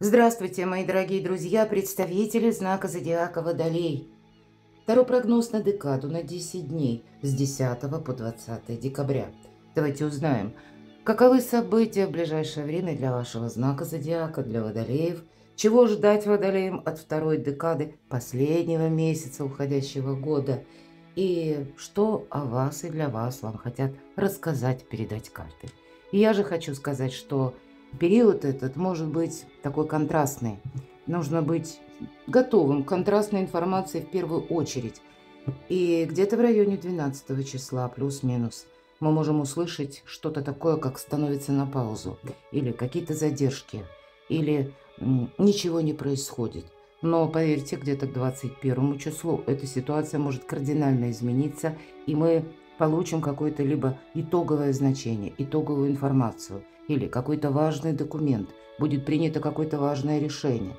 Здравствуйте, мои дорогие друзья, представители знака зодиака Водолей. Второй прогноз на декаду на 10 дней с 10 по 20 декабря. Давайте узнаем, каковы события в ближайшее время для вашего знака зодиака, для Водолеев, чего ждать Водолеям от второй декады последнего месяца уходящего года и что о вас и для вас вам хотят рассказать, передать карты. И я же хочу сказать, что период этот может быть такой контрастный. Нужно быть готовым к контрастной информации в первую очередь. И где-то в районе 12 числа, плюс-минус, мы можем услышать что-то такое, как становится на паузу, или какие-то задержки, или ничего не происходит. Но поверьте, где-то к 21 числу эта ситуация может кардинально измениться, и мы получим какое-то либо итоговое значение, итоговую информацию, или какой-то важный документ, будет принято какое-то важное решение.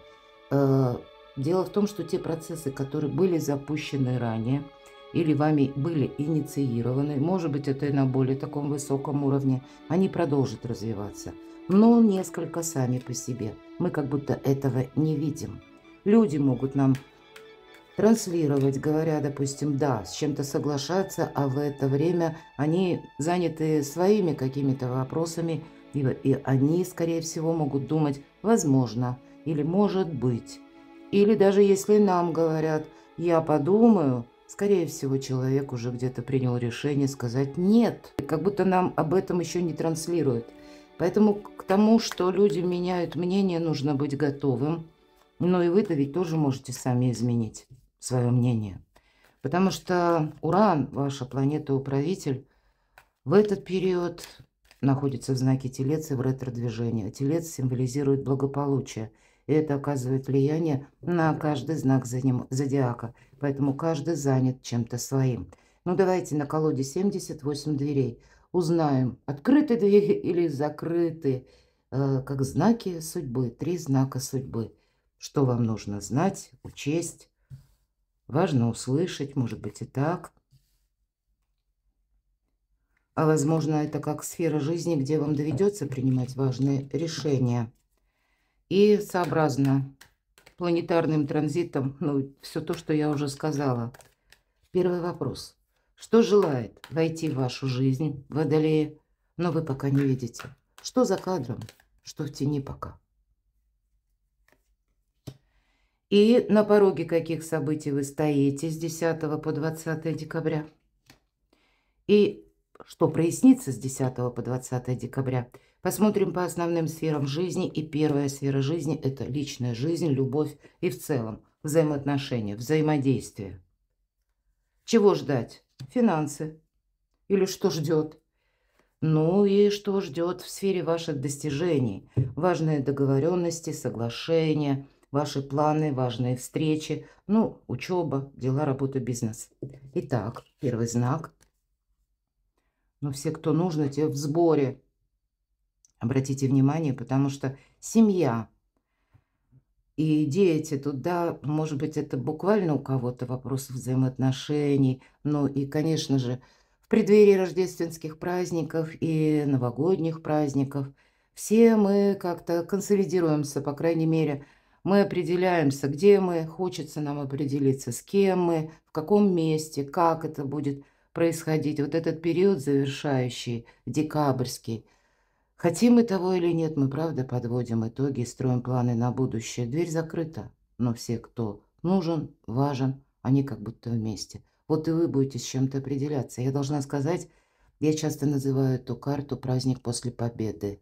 Дело в том, что те процессы, которые были запущены ранее или вами были инициированы, может быть, это и на более таком высоком уровне, они продолжат развиваться, но несколько сами по себе. Мы как будто этого не видим. Люди могут нам транслировать, говоря, допустим, да, с чем-то соглашаться, а в это время они заняты своими какими-то вопросами, и они, скорее всего, могут думать «возможно» или «может быть». Или даже если нам говорят «я подумаю», скорее всего, человек уже где-то принял решение сказать «нет», как будто нам об этом еще не транслируют. Поэтому к тому, что люди меняют мнение, нужно быть готовым. Но и вы-то ведь тоже можете сами изменить свое мнение. Потому что Уран, ваша планета-управитель, в этот период находится в знаке Телец и в ретро-движении. Телец символизирует благополучие. И это оказывает влияние на каждый знак зодиака. Поэтому каждый занят чем-то своим. Ну, давайте на колоде 78 дверей узнаем, открыты двери или закрыты, как знаки судьбы, 3 знака судьбы. Что вам нужно знать, учесть, важно услышать, может быть и так. А возможно, это как сфера жизни, где вам доведется принимать важные решения. И сообразно планетарным транзитом, ну, все то, что я уже сказала. Первый вопрос. Что желает войти в вашу жизнь, Водолеи, но вы пока не видите? Что за кадром, что в тени пока? И на пороге каких событий вы стоите с 10 по 20 декабря? И что прояснится с 10 по 20 декабря? Посмотрим по основным сферам жизни. И первая сфера жизни – это личная жизнь, любовь и в целом взаимоотношения, взаимодействие. Чего ждать? Финансы. Или что ждет? Ну и что ждет в сфере ваших достижений? Важные договоренности, соглашения, ваши планы, важные встречи. Ну, учеба, дела, работа, бизнес. Итак, первый знак. Но все, кто нужно, те в сборе. Обратите внимание, потому что семья и дети тут, да, может быть, это буквально у кого-то вопрос взаимоотношений. Ну и, конечно же, в преддверии рождественских праздников и новогодних праздников все мы как-то консолидируемся, по крайней мере, мы определяемся, где мы, хочется нам определиться, с кем мы, в каком месте, как это будет происходить. Вот этот период завершающий, декабрьский. Хотим мы того или нет, мы правда подводим итоги и строим планы на будущее. Дверь закрыта, но все, кто нужен, важен, они как будто вместе. Вот и вы будете с чем-то определяться. Я должна сказать, я часто называю эту карту «Праздник после победы».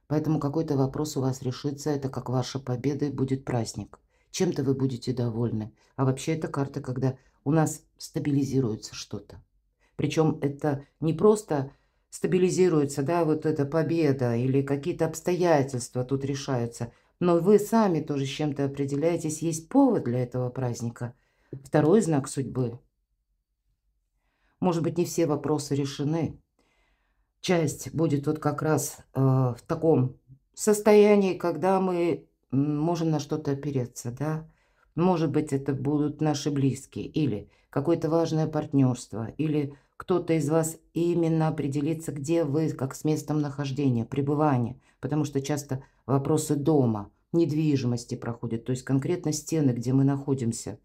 Поэтому какой-то вопрос у вас решится, это как ваша победа и будет праздник. Чем-то вы будете довольны. А вообще это карта, когда у нас стабилизируется что-то. Причем это не просто стабилизируется, да, вот эта победа или какие-то обстоятельства тут решаются, но вы сами тоже с чем-то определяетесь, есть повод для этого праздника. Второй знак судьбы. Может быть, не все вопросы решены. Часть будет вот как раз в таком состоянии, когда мы можем на что-то опереться, да. Может быть, это будут наши близкие или какое-то важное партнерство, или кто-то из вас именно определится, где вы, как с местом нахождения, пребывания, потому что часто вопросы дома. недвижимости проходит, то есть конкретно стены, где мы находимся.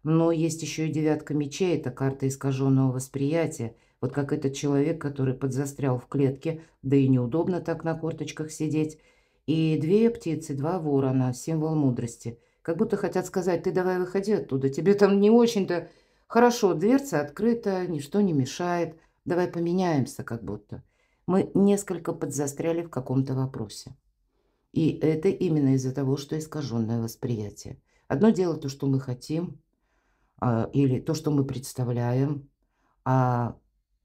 Но есть еще и девятка мечей, это карта искаженного восприятия. Вот как этот человек, который подзастрял в клетке, да и неудобно так на корточках сидеть. И две птицы, два ворона, символ мудрости. Как будто хотят сказать: ты давай выходи оттуда, тебе там не очень-то хорошо, дверца открыта, ничто не мешает, давай поменяемся как будто. Мы несколько подзастряли в каком-то вопросе. И это именно из-за того, что искаженное восприятие. Одно дело то, что мы хотим, или то, что мы представляем, а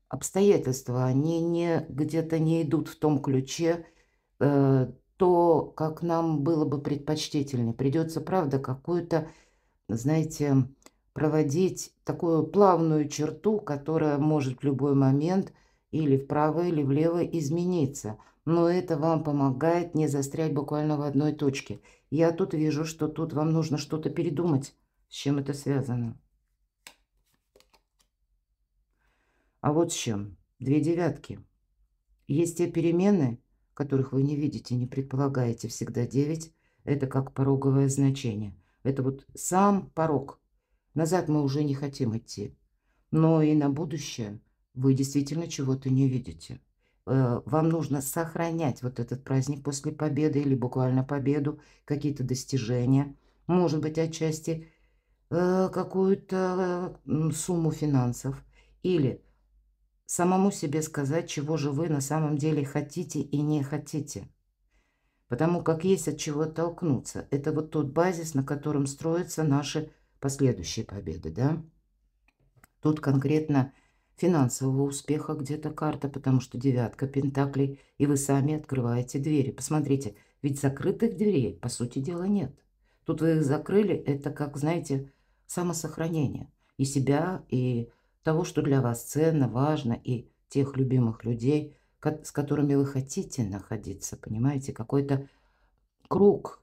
обстоятельства, они не где-то не идут в том ключе, то, как нам было бы предпочтительнее. Придется, правда, какую-то, знаете, проводить такую плавную черту, которая может в любой момент или вправо, или влево измениться. Но это вам помогает не застрять буквально в одной точке. Я тут вижу, что тут вам нужно что-то передумать. С чем это связано? А вот с чем. Две девятки. Есть те перемены, которых вы не видите, не предполагаете. Всегда 9– это как пороговое значение. Это вот сам порог. Назад мы уже не хотим идти. Но и на будущее вы действительно чего-то не видите. Вам нужно сохранять вот этот праздник после победы или буквально победу, какие-то достижения. Может быть, отчасти какую-то сумму финансов. Или самому себе сказать, чего же вы на самом деле хотите и не хотите. Потому как есть от чего оттолкнуться. Это вот тот базис, на котором строятся наши последующие победы, да? Тут конкретно финансового успеха где-то карта, потому что девятка пентаклей, и вы сами открываете двери. Посмотрите, ведь закрытых дверей, по сути дела, нет. Тут вы их закрыли, это как, знаете, самосохранение и себя, и того, что для вас ценно, важно, и тех любимых людей, с которыми вы хотите находиться, понимаете, какой-то круг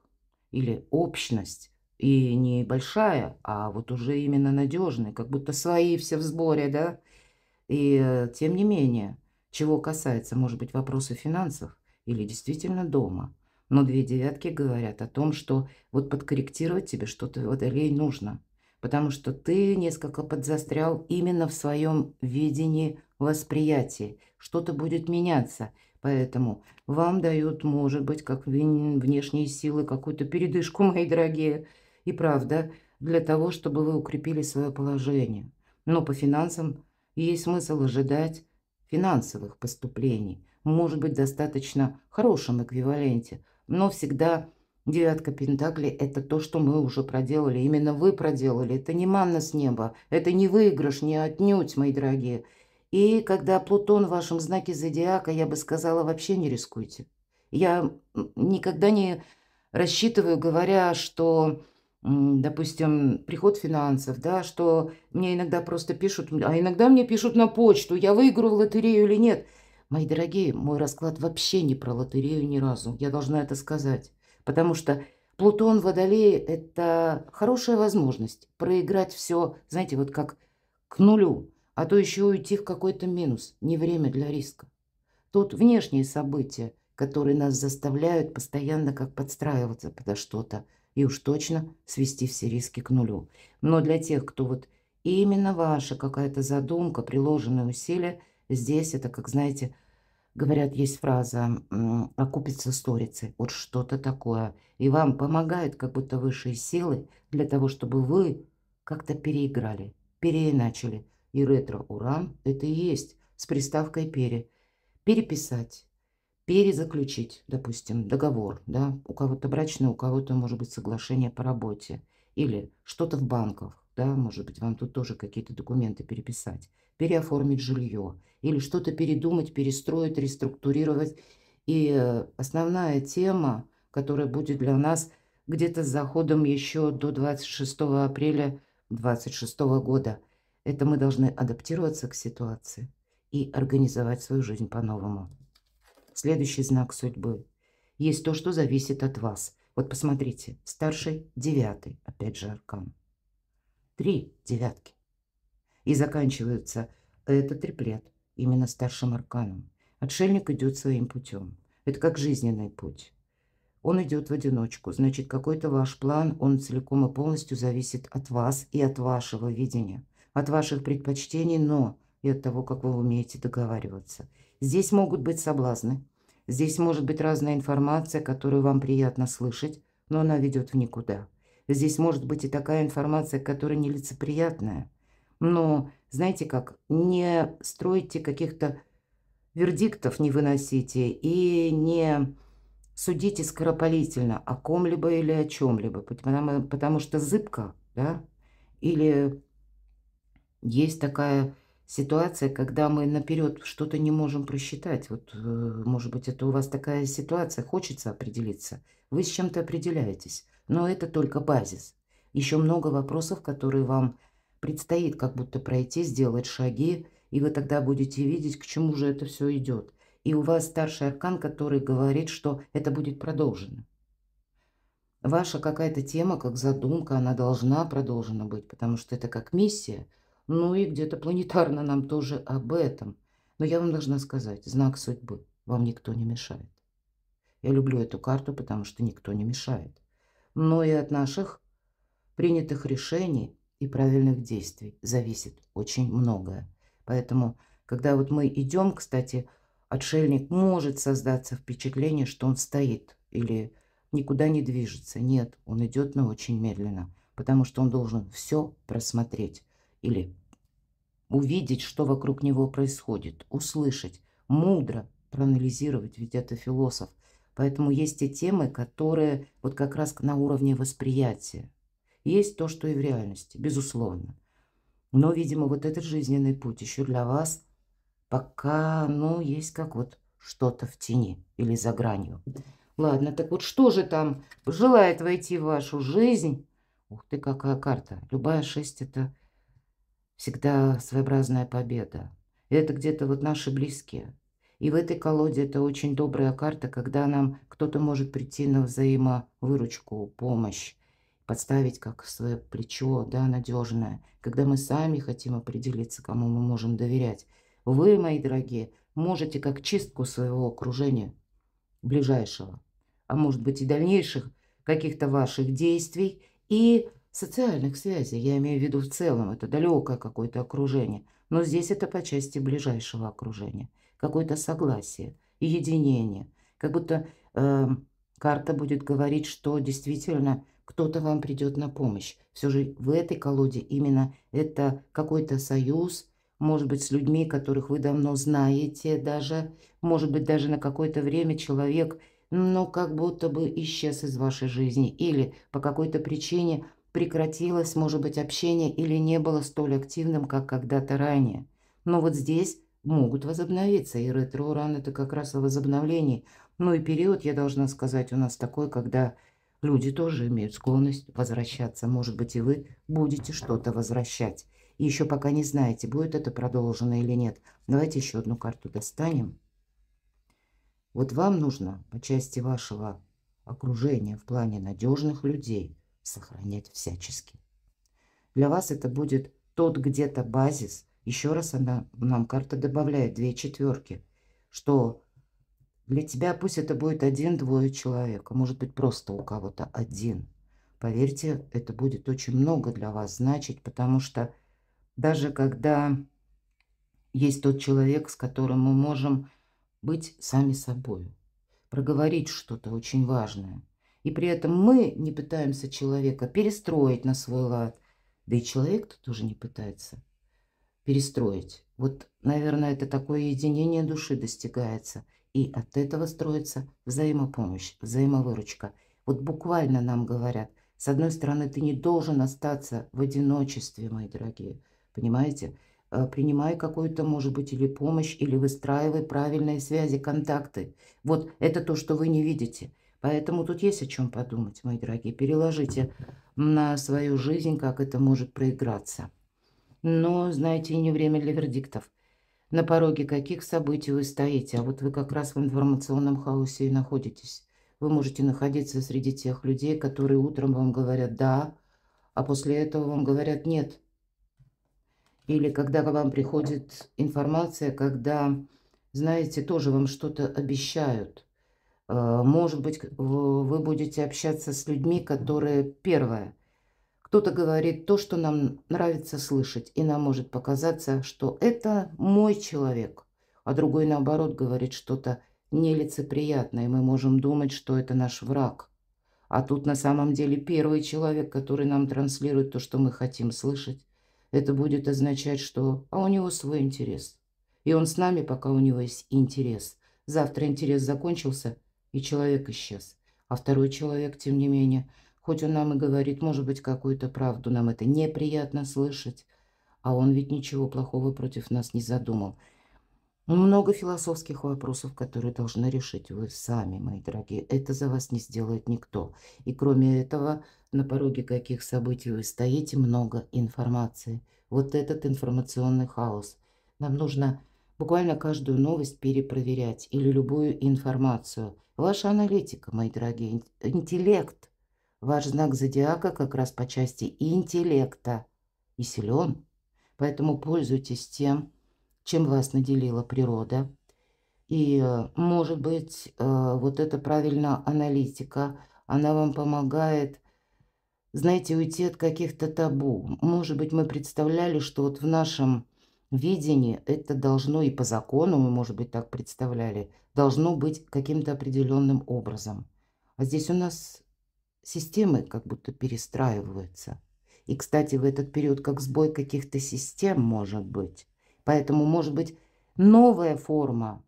или общность. И не большая, а вот уже именно надежная, как будто свои все в сборе, да? И тем не менее, чего касается, может быть, вопроса финансов или действительно дома. Но две девятки говорят о том, что вот подкорректировать тебе что-то, водолей, нужно. Потому что ты несколько подзастрял именно в своем видении, восприятии. Что-то будет меняться. Поэтому вам дают, может быть, как внешние силы, какую-то передышку, мои дорогие. И правда, для того, чтобы вы укрепили свое положение. Но по финансам есть смысл ожидать финансовых поступлений. Может быть, достаточно хорошем эквиваленте. Но всегда девятка пентаклей– это то, что мы уже проделали. Именно вы проделали. Это не манна с неба. Это не выигрыш, не отнюдь, мои дорогие. И когда Плутон в вашем знаке зодиака, я бы сказала, вообще не рискуйте. Я никогда не рассчитываю, говоря, что, допустим, приход финансов, да, что мне иногда просто пишут, а иногда мне пишут на почту, я выиграю в лотерею или нет. Мои дорогие, мой расклад вообще не про лотерею ни разу, я должна это сказать. Потому что Плутон в Водолее– это хорошая возможность проиграть все, знаете, вот как к нулю, а то еще уйти в какой-то минус. Не время для риска. Тут внешние события, которые нас заставляют постоянно как подстраиваться под что-то и уж точно свести все риски к нулю. Но для тех, кто вот именно ваша какая-то задумка, приложенные усилия, здесь это, как знаете, говорят, есть фраза «окупится сторицей». Вот что-то такое. И вам помогают как будто высшие силы для того, чтобы вы как-то переиграли, переиначили. И ретро-уран– это и есть с приставкой «пере». Переписать, перезаключить, допустим, договор, да, у кого-то брачный, у кого-то, может быть, соглашение по работе или что-то в банках, да, может быть, вам тут тоже какие-то документы переписать, переоформить жилье или что-то передумать, перестроить, реструктурировать. И основная тема, которая будет для нас где-то с заходом еще до 26 апреля 2026 года, это мы должны адаптироваться к ситуации и организовать свою жизнь по-новому. Следующий знак судьбы. Есть то, что зависит от вас. Вот посмотрите, старший девятый, опять же аркан. 3 девятки. И заканчивается это триплет, именно старшим арканом. Отшельник идет своим путем. Это как жизненный путь. Он идет в одиночку. Значит, какой-то ваш план, он целиком и полностью зависит от вас и от вашего видения, от ваших предпочтений, но и от того, как вы умеете договариваться. Здесь могут быть соблазны. Здесь может быть разная информация, которую вам приятно слышать, но она ведет в никуда. Здесь может быть и такая информация, которая нелицеприятная. Но, знаете как, не стройте каких-то вердиктов, не выносите и не судите скоропалительно о ком-либо или о чем-либо, потому что зыбко, да, или есть такая ситуация, когда мы наперед что-то не можем просчитать. Вот, может быть, это у вас такая ситуация, хочется определиться. Вы с чем-то определяетесь, но это только базис. Еще много вопросов, которые вам предстоит как будто пройти, сделать шаги, и вы тогда будете видеть, к чему же это все идет. И у вас старший аркан, который говорит, что это будет продолжено. Ваша какая-то тема, как задумка, она должна продолжена быть, потому что это как миссия. Ну и где-то планетарно нам тоже об этом. Но я вам должна сказать, знак судьбы, вам никто не мешает. Я люблю эту карту, потому что никто не мешает. Но и от наших принятых решений и правильных действий зависит очень многое. Поэтому, когда вот мы идем, кстати, отшельник может создаться впечатление, что он стоит или никуда не движется. Нет, он идет, но очень медленно, потому что он должен все просмотреть или увидеть, что вокруг него происходит, услышать, мудро проанализировать, ведь это философ. Поэтому есть те темы, которые вот как раз на уровне восприятия. Есть то, что и в реальности, безусловно. Но, видимо, вот этот жизненный путь еще для вас пока, ну, есть как вот что-то в тени или за гранью. Ладно, так вот что же там желает войти в вашу жизнь? Ух ты, какая карта. Любая 6 – это всегда своеобразная победа. Это где-то вот наши близкие. И в этой колоде это очень добрая карта, когда нам кто-то может прийти на взаимовыручку, помощь, подставить как свое плечо, да, надежное, когда мы сами хотим определиться, кому мы можем доверять. Вы, мои дорогие, можете как чистку своего окружения ближайшего, а может быть и дальнейших каких-то ваших действий и социальных связей. Я имею в виду в целом, это далекое какое-то окружение. Но здесь это по части ближайшего окружения. Какое-то согласие, единение. Как будто карта будет говорить, что действительно кто-то вам придет на помощь. Все же в этой колоде именно это какой-то союз, может быть, с людьми, которых вы давно знаете даже, может быть, даже на какое-то время человек, ну, как будто бы исчез из вашей жизни. Или по какой-то причине прекратилось, может быть, общение или не было столь активным, как когда-то ранее. Но вот здесь могут возобновиться. И ретро-уран – это как раз о возобновлении. Ну и период, я должна сказать, у нас такой, когда люди тоже имеют склонность возвращаться. Может быть, и вы будете что-то возвращать. И еще пока не знаете, будет это продолжено или нет. Давайте еще одну карту достанем. Вот вам нужно по части вашего окружения в плане надежных людей сохранять всячески. Для вас это будет тот где-то базис. Еще раз нам карта добавляет 2 четверки, что для тебя пусть это будет 1-2 человек, а может быть просто у кого-то один. Поверьте, это будет очень много для вас значить, потому что даже когда есть тот человек, с которым мы можем быть сами собой, проговорить что-то очень важное. И при этом мы не пытаемся человека перестроить на свой лад, да и человек-то тоже не пытается перестроить. Вот, наверное, это такое единение души достигается. И от этого строится взаимопомощь, взаимовыручка. Вот буквально нам говорят, с одной стороны, ты не должен остаться в одиночестве, мои дорогие. Понимаете? Принимай какую-то, может быть, или помощь, или выстраивай правильные связи, контакты. Вот это то, что вы не видите. Поэтому тут есть о чем подумать, мои дорогие. Переложите на свою жизнь, как это может проиграться. Но, знаете, и не время для вердиктов. На пороге каких событий вы стоите, а вот вы как раз в информационном хаосе и находитесь. Вы можете находиться среди тех людей, которые утром вам говорят «да», а после этого вам говорят «нет». Или когда к вам приходит информация, когда, знаете, тоже вам что-то обещают. Может быть, вы будете общаться с людьми, которые, первое, кто-то говорит то, что нам нравится слышать, и нам может показаться, что это мой человек, а другой, наоборот, говорит что-то нелицеприятное, и мы можем думать, что это наш враг. А тут на самом деле первый человек, который нам транслирует то, что мы хотим слышать, это будет означать, что у него свой интерес. И он с нами, пока у него есть интерес. Завтра интерес закончился, и человек исчез. А второй человек, тем не менее, хоть он нам и говорит, может быть, какую-то правду, нам это неприятно слышать, а он ведь ничего плохого против нас не задумал. Много философских вопросов, которые должны решить вы сами, мои дорогие. Это за вас не сделает никто. И кроме этого, на пороге каких событий вы стоите, много информации. Вот этот информационный хаос. Нам нужно буквально каждую новость перепроверять или любую информацию. Ваша аналитика, мои дорогие, интеллект. Ваш знак зодиака как раз по части интеллекта и силен. Поэтому пользуйтесь тем, чем вас наделила природа. И, может быть, вот эта правильная аналитика, она вам помогает, знаете, уйти от каких-то табу. Может быть, мы представляли, что вот в нашем видении это должно, и по закону мы, может быть, так представляли, должно быть каким-то определенным образом. А здесь у нас системы как будто перестраиваются. И, кстати, в этот период как сбой каких-то систем может быть. Поэтому, может быть, новая форма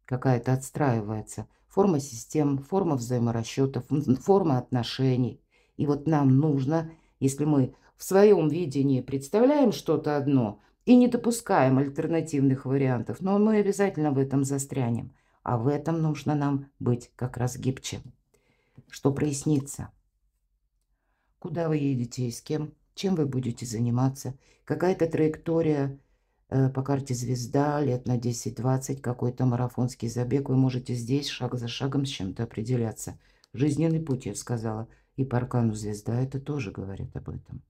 какая-то отстраивается. Форма систем, форма взаиморасчетов, форма отношений. И вот нам нужно, если мы в своем видении представляем что-то одно и не допускаем альтернативных вариантов, но мы обязательно в этом застрянем. А в этом нужно нам быть как раз гибче. Что прояснится? Куда вы едете и с кем? Чем вы будете заниматься? Какая-то траектория по карте звезда, лет на 10-20, какой-то марафонский забег. Вы можете здесь шаг за шагом с чем-то определяться. Жизненный путь, я сказала. И по аркану звезда это тоже говорит об этом.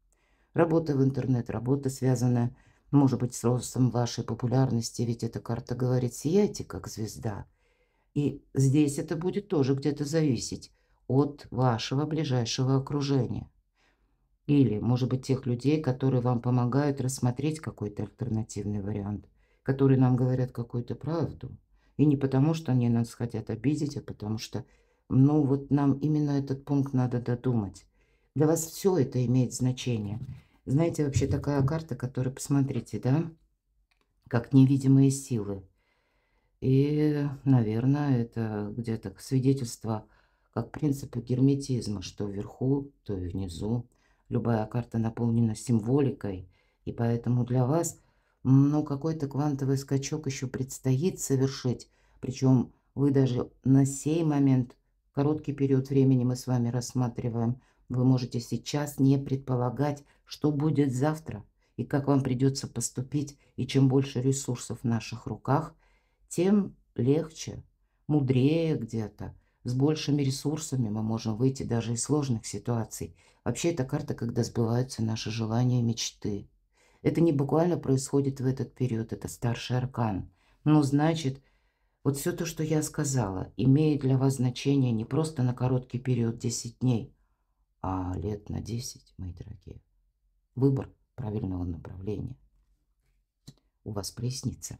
Работа в интернет, работа, связанная, может быть, с ростом вашей популярности. Ведь эта карта говорит, сияйте, как звезда. И здесь это будет тоже где-то зависеть от вашего ближайшего окружения. Или, может быть, тех людей, которые вам помогают рассмотреть какой-то альтернативный вариант, которые нам говорят какую-то правду. И не потому, что они нас хотят обидеть, а потому что, ну, вот нам именно этот пункт надо додумать. Для вас все это имеет значение. Знаете, вообще такая карта, которая, посмотрите, да, как невидимые силы. И, наверное, это где-то свидетельство как принципа герметизма, что вверху, то и внизу. Любая карта наполнена символикой, и поэтому для вас, ну, какой-то квантовый скачок еще предстоит совершить. Причем вы даже на сей момент, короткий период времени мы с вами рассматриваем, вы можете сейчас не предполагать, что будет завтра и как вам придется поступить. И чем больше ресурсов в наших руках, тем легче, мудрее где-то, с большими ресурсами мы можем выйти даже из сложных ситуаций. Вообще, это карта, когда сбываются наши желания и мечты. Это не буквально происходит в этот период, это старший аркан. Но значит, вот все то, что я сказала, имеет для вас значение не просто на короткий период 10 дней, а лет на 10, мои дорогие. Выбор правильного направления у вас прояснится.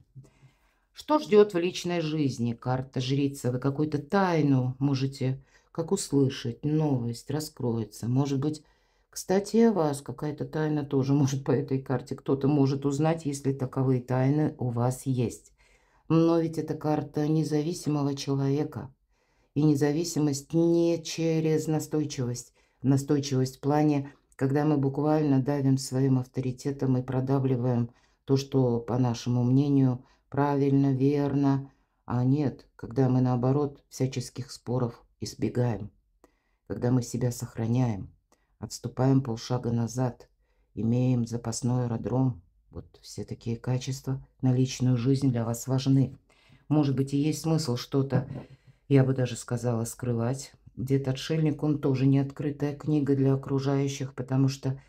Что ждет в личной жизни? Карта жрица. Вы какую-то тайну можете как услышать, новость раскроется. Может быть, кстати, о вас какая-то тайна тоже может по этой карте. Кто-то может узнать, если таковые тайны у вас есть. Но ведь это карта независимого человека. И независимость не через настойчивость. Настойчивость в плане, когда мы буквально давим своим авторитетом и продавливаем то, что, по нашему мнению, правильно, верно. А нет, когда мы, наоборот, всяческих споров избегаем. Когда мы себя сохраняем, отступаем полшага назад, имеем запасной аэродром. Вот все такие качества на личную жизнь для вас важны. Может быть, и есть смысл что-то, я бы даже сказала, скрывать. Где-то отшельник, он тоже не открытая книга для окружающих, потому что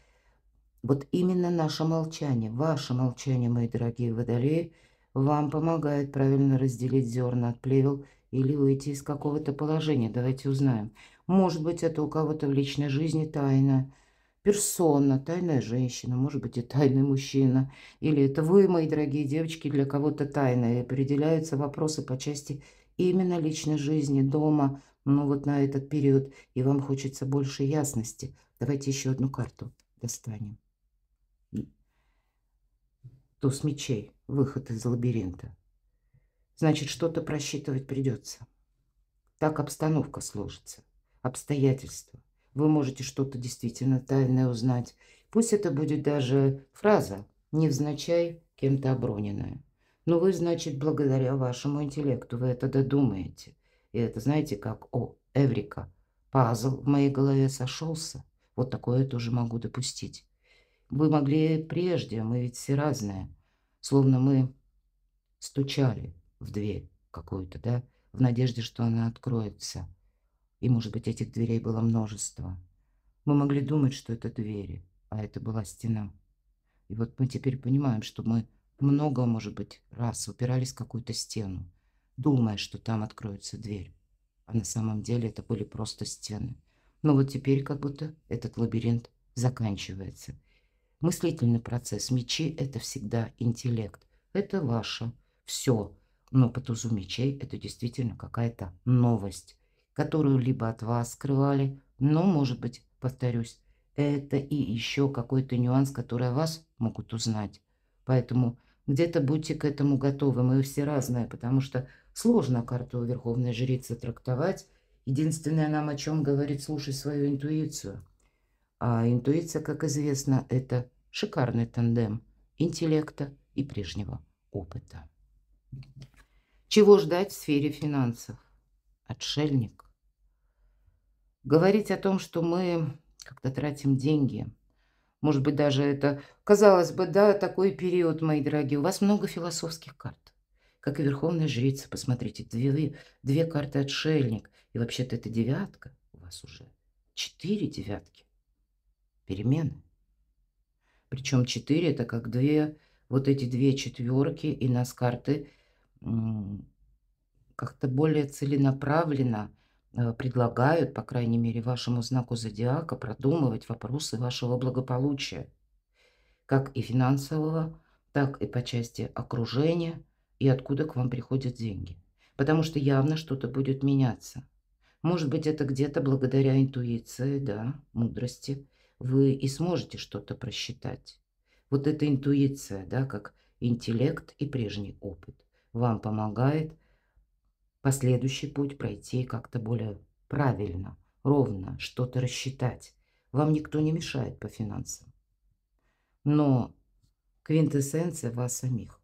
вот именно наше молчание, ваше молчание, мои дорогие водолеи, вам помогает правильно разделить зерна от плевел или выйти из какого-то положения. Давайте узнаем. Может быть, это у кого-то в личной жизни тайна персона, тайная женщина, может быть, и тайный мужчина. Или это вы, мои дорогие девочки, для кого-то тайна. И определяются вопросы по части именно личной жизни, дома, ну вот на этот период. И вам хочется больше ясности. Давайте еще одну карту достанем. Туз мечей, выход из лабиринта. Значит, что-то просчитывать придется. Так обстановка сложится, обстоятельства. Вы можете что-то действительно тайное узнать. Пусть это будет даже фраза, невзначай кем-то оброненная. Но вы, значит, благодаря вашему интеллекту, вы это додумаете. И это, знаете, как, эврика, пазл в моей голове сошелся. Вот такое я тоже могу допустить. Вы могли прежде, мы ведь все разные, словно мы стучали в дверь какую-то, да, в надежде, что она откроется. И, может быть, этих дверей было множество. Мы могли думать, что это двери, а это была стена. И вот мы теперь понимаем, что мы много, может быть, раз упирались в какую-то стену, думая, что там откроется дверь. А на самом деле это были просто стены. Но вот теперь как будто этот лабиринт заканчивается. Мыслительный процесс. Мечи – это всегда интеллект. Это ваше все. Но по тузу мечей это действительно какая-то новость, которую либо от вас скрывали, но, может быть, повторюсь, это и еще какой-то нюанс, который о вас могут узнать. Поэтому где-то будьте к этому готовы. Мы все разные, потому что сложно карту Верховной Жрицы трактовать. Единственное нам о чем говорит: слушай свою интуицию. А интуиция, как известно, это шикарный тандем интеллекта и прежнего опыта. Чего ждать в сфере финансов? Отшельник. Говорить о том, что мы как-то тратим деньги. Может быть, даже это, казалось бы, да, такой период, мои дорогие. У вас много философских карт. Как и Верховная Жрица. Посмотрите, две карты отшельник. И вообще-то это девятка. У вас уже 4 девятки. Перемены. Причем 4 это как вот эти 2 четверки, и нас карты как-то более целенаправленно предлагают, по крайней мере, вашему знаку зодиака продумывать вопросы вашего благополучия. Как и финансового, так и по части окружения, и откуда к вам приходят деньги. Потому что явно что-то будет меняться. Может быть, это где-то благодаря интуиции, да, мудрости, вы и сможете что-то просчитать. Вот эта интуиция, да, как интеллект и прежний опыт, вам помогает последующий путь пройти как-то более правильно, ровно, что-то рассчитать. Вам никто не мешает по финансам. Но квинтэссенция вас самих.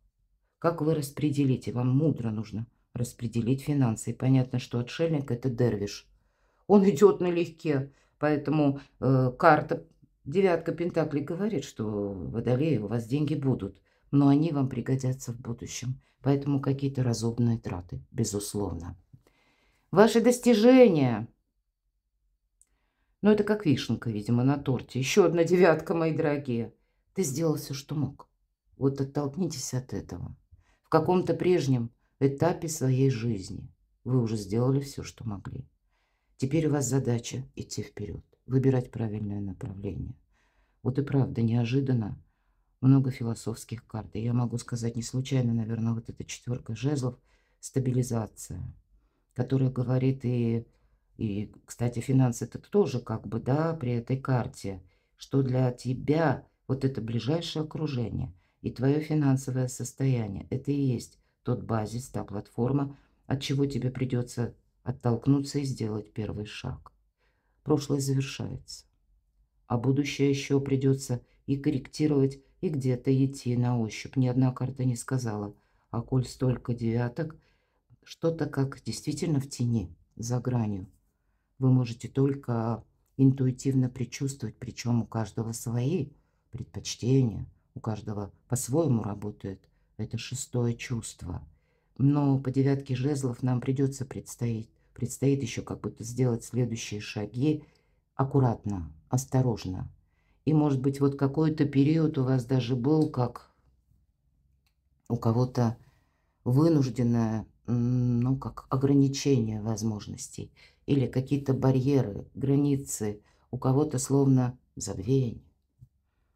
Как вы распределите? Вам мудро нужно распределить финансы. И понятно, что отшельник – это дервиш. Он идет налегке, поэтому карта девятка пентаклей говорит, что водолеи у вас деньги будут, но они вам пригодятся в будущем. Поэтому какие-то разумные траты, безусловно. Ваши достижения. Ну, это как вишенка, видимо, на торте. Еще одна девятка, мои дорогие. Ты сделал все, что мог. Вот оттолкнитесь от этого. В каком-то прежнем этапе своей жизни вы уже сделали все, что могли. Теперь у вас задача идти вперед, выбирать правильное направление. Вот и правда, неожиданно много философских карт. И я могу сказать, не случайно, наверное, вот эта четверка жезлов, стабилизация, которая говорит и, кстати, финансы это тоже как бы, да, при этой карте, что для тебя вот это ближайшее окружение и твое финансовое состояние, это и есть тот базис, та платформа, от чего тебе придется оттолкнуться и сделать первый шаг. Прошлое завершается, а будущее еще придется и корректировать, и где-то идти на ощупь. Ни одна карта не сказала, а коль столько девяток, что-то как действительно в тени, за гранью. Вы можете только интуитивно предчувствовать, причем у каждого свои предпочтения, у каждого по-своему работает это шестое чувство. Но по девятке жезлов нам предстоит еще как будто сделать следующие шаги аккуратно, осторожно. И, может быть, вот какой-то период у вас даже был, как у кого-то вынужденное ну, как ограничения возможностей или какие-то барьеры, границы, у кого-то словно забвение.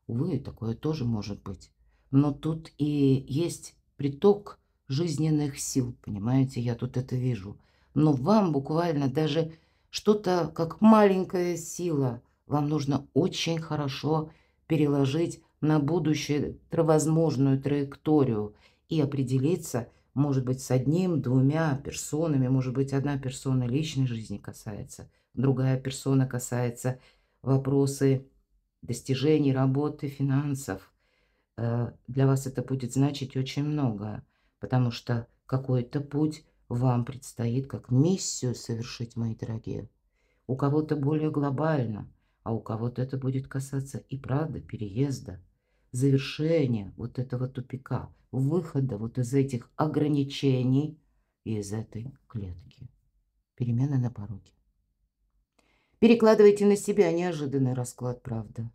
Увы, такое тоже может быть. Но тут и есть приток жизненных сил, понимаете, я тут это вижу. Но вам буквально даже что-то, как маленькая сила, вам нужно очень хорошо переложить на будущее возможную траекторию и определиться, может быть, с одним, двумя персонами, может быть, одна персона личной жизни касается, другая персона касается вопросы достижений, работы, финансов. Для вас это будет значить очень много, потому что какой-то путь вам предстоит как миссию совершить, мои дорогие. У кого-то более глобально, а у кого-то это будет касаться и правда переезда, завершения вот этого тупика, выхода вот из этих ограничений и из этой клетки. Перемены на пороге. Перекладывайте на себя неожиданный расклад, правда.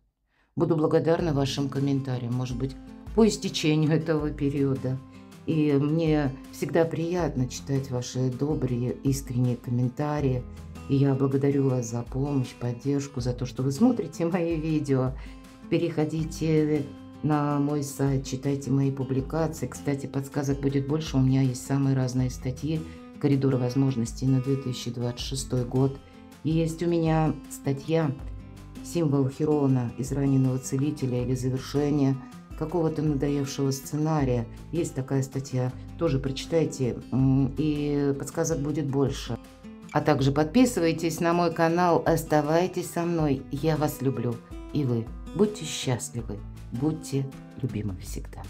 Буду благодарна вашим комментариям, может быть, по истечению этого периода. И мне всегда приятно читать ваши добрые, искренние комментарии. И я благодарю вас за помощь, поддержку, за то, что вы смотрите мои видео. Переходите на мой сайт, читайте мои публикации. Кстати, подсказок будет больше. У меня есть самые разные статьи «Коридоры возможностей» на 2026 год. Есть у меня статья «Символ Хирона из раненого целителя» или «Завершение какого-то надоевшего сценария». Есть такая статья, тоже прочитайте, и подсказок будет больше. А также подписывайтесь на мой канал, оставайтесь со мной, я вас люблю. И вы будьте счастливы, будьте любимы всегда.